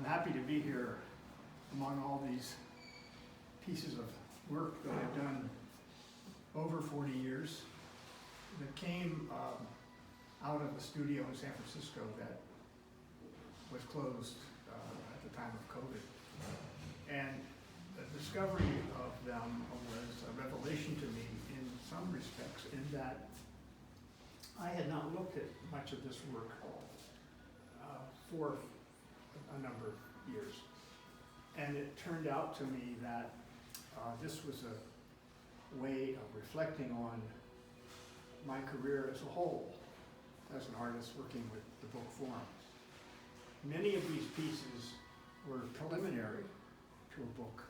I'm happy to be here among all these pieces of work that I've done over 40 years that came out of a studio in San Francisco that was closed at the time of COVID. And the discovery of them was a revelation to me in some respects, in that I had not looked at much of this work for a number of years. And it turned out to me that this was a way of reflecting on my career as a whole, as an artist working with the book form. Many of these pieces were preliminary to a book,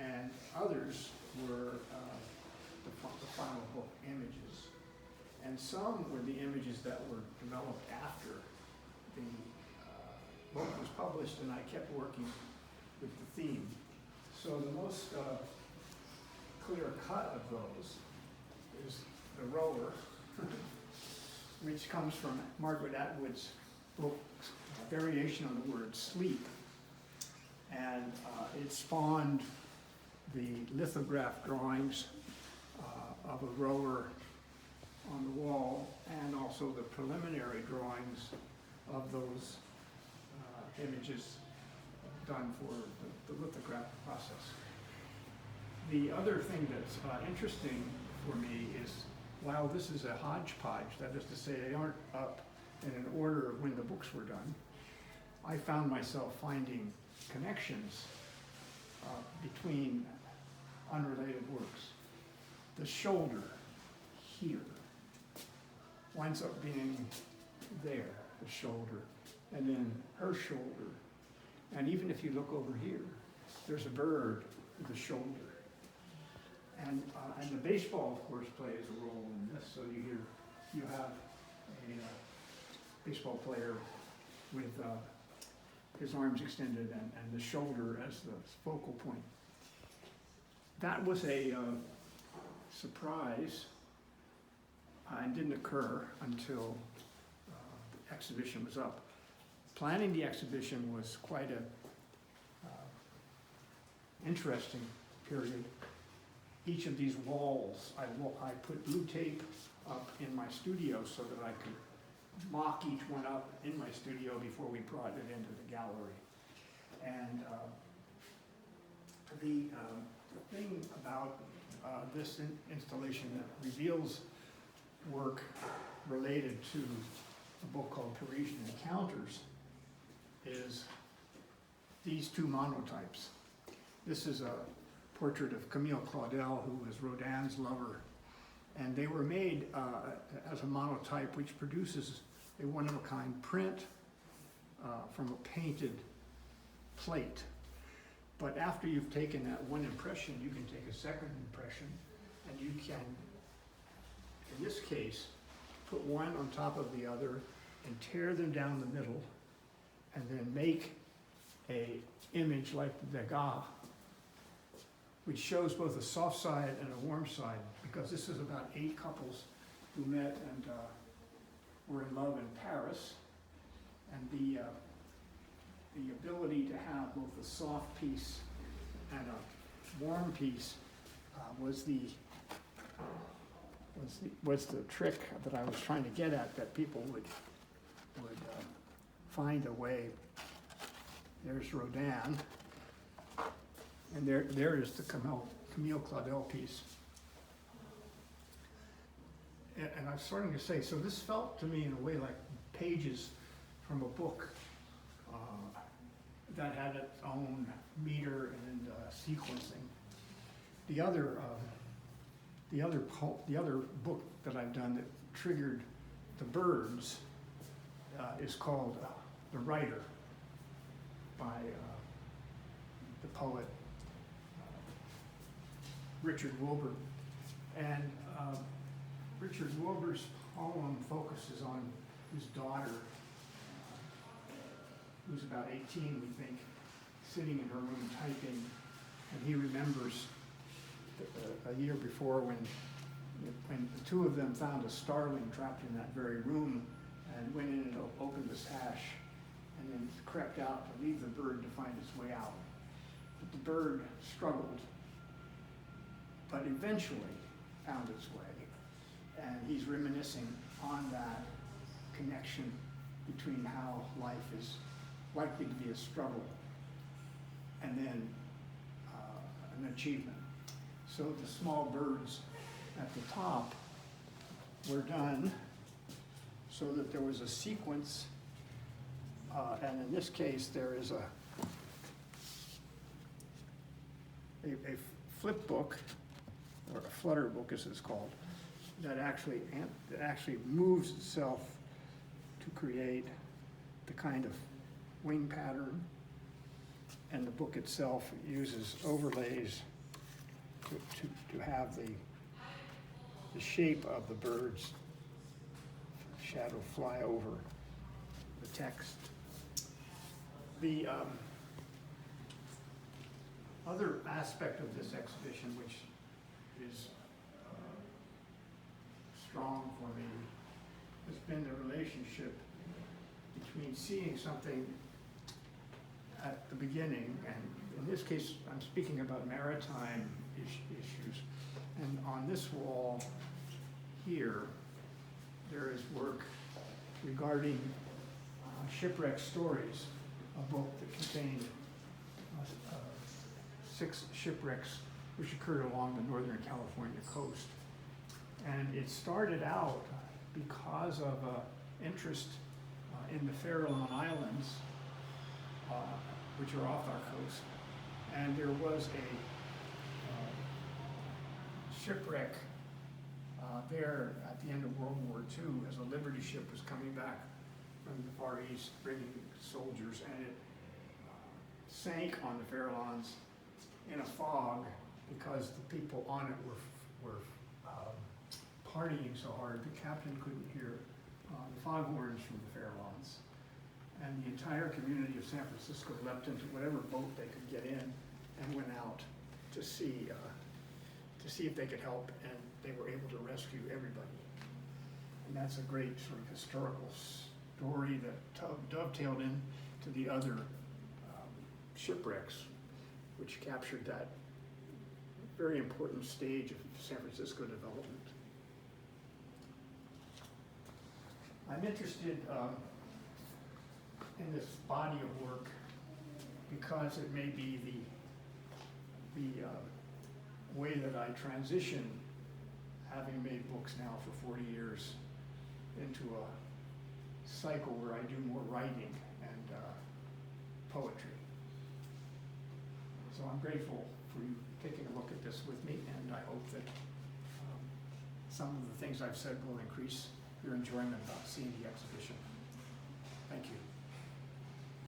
and others were the final book images. And some were the images that were developed after the book was published, and I kept working with the theme. So the most clear cut of those is the rower, which comes from Margaret Atwood's book, variation on the word sleep. And it spawned the lithograph drawings of a rower on the wall, and also the preliminary drawings of those images done for the lithograph process. The other thing that's interesting for me is, while this is a hodgepodge, that is to say they aren't up in an order of when the books were done, I found myself finding connections between unrelated works. The shoulder here winds up being there, the shoulder, and then her shoulder. And even if you look over here, there's a bird with a shoulder. And the baseball, of course, plays a role in this. So you have a baseball player with his arms extended and the shoulder as the focal point. That was a surprise and didn't occur until the exhibition was up. Planning the exhibition was quite a interesting period. Each of these walls, I put blue tape up in my studio so that I could mock each one up in my studio before we brought it into the gallery. And the thing about this installation that reveals work related to a book called Parisian Encounters is these two monotypes. This is a portrait of Camille Claudel, who was Rodin's lover, and they were made as a monotype, which produces a one-of-a-kind print from a painted plate. But after you've taken that one impression, you can take a second impression, and you can, in this case, put one on top of the other and tear them down the middle, and then make a image like the Degas, which shows both a soft side and a warm side, because this is about 8 couples who met and were in love in Paris. And the ability to have both a soft piece and a warm piece was the trick that I was trying to get at, that people would find a way. There's Rodin, and there is the Camille Claudel piece. And I'm starting to say, so this felt to me in a way like pages from a book that had its own meter and sequencing. The other book that I've done that triggered the birds is called The Writer, by the poet Richard Wilbur. And Richard Wilbur's poem focuses on his daughter, who's about 18, we think, sitting in her room typing, and he remembers a year before when the two of them found a starling trapped in that very room and went in and opened the sash and then crept out to leave the bird to find its way out. But the bird struggled, but eventually found its way. And he's reminiscing on that connection between how life is likely to be a struggle and then an achievement. So the small birds at the top were done so that there was a sequence, and in this case there is a flip book, or a flutter book as it's called, that actually moves itself to create the kind of wing pattern, and the book itself uses overlays to have the shape of the bird's shadow fly over the text. The other aspect of this exhibition, which is strong for me, has been the relationship between seeing something at the beginning, and in this case I'm speaking about maritime issues, and on this wall here there is work regarding shipwreck stories, a book that contained 6 shipwrecks which occurred along the northern California coast. And it started out because of interest in the Farallon Islands, which are off our coast. And there was a shipwreck there at the end of World War II as a Liberty ship was coming back from the Far East bringing soldiers, and it sank on the Farallons in a fog because the people on it were partying so hard the captain couldn't hear the foghorns from the Farallons. And the entire community of San Francisco leapt into whatever boat they could get in and went out to see if they could help, and they were able to rescue everybody. And that's a great sort of historical story that dovetailed into the other shipwrecks, which captured that very important stage of San Francisco development. I'm interested in this body of work because it may be the way that I transition, having made books now for 40 years, into a cycle where I do more writing and poetry. So I'm grateful for you taking a look at this with me, and I hope that some of the things I've said will increase your enjoyment about seeing the exhibition. Thank you.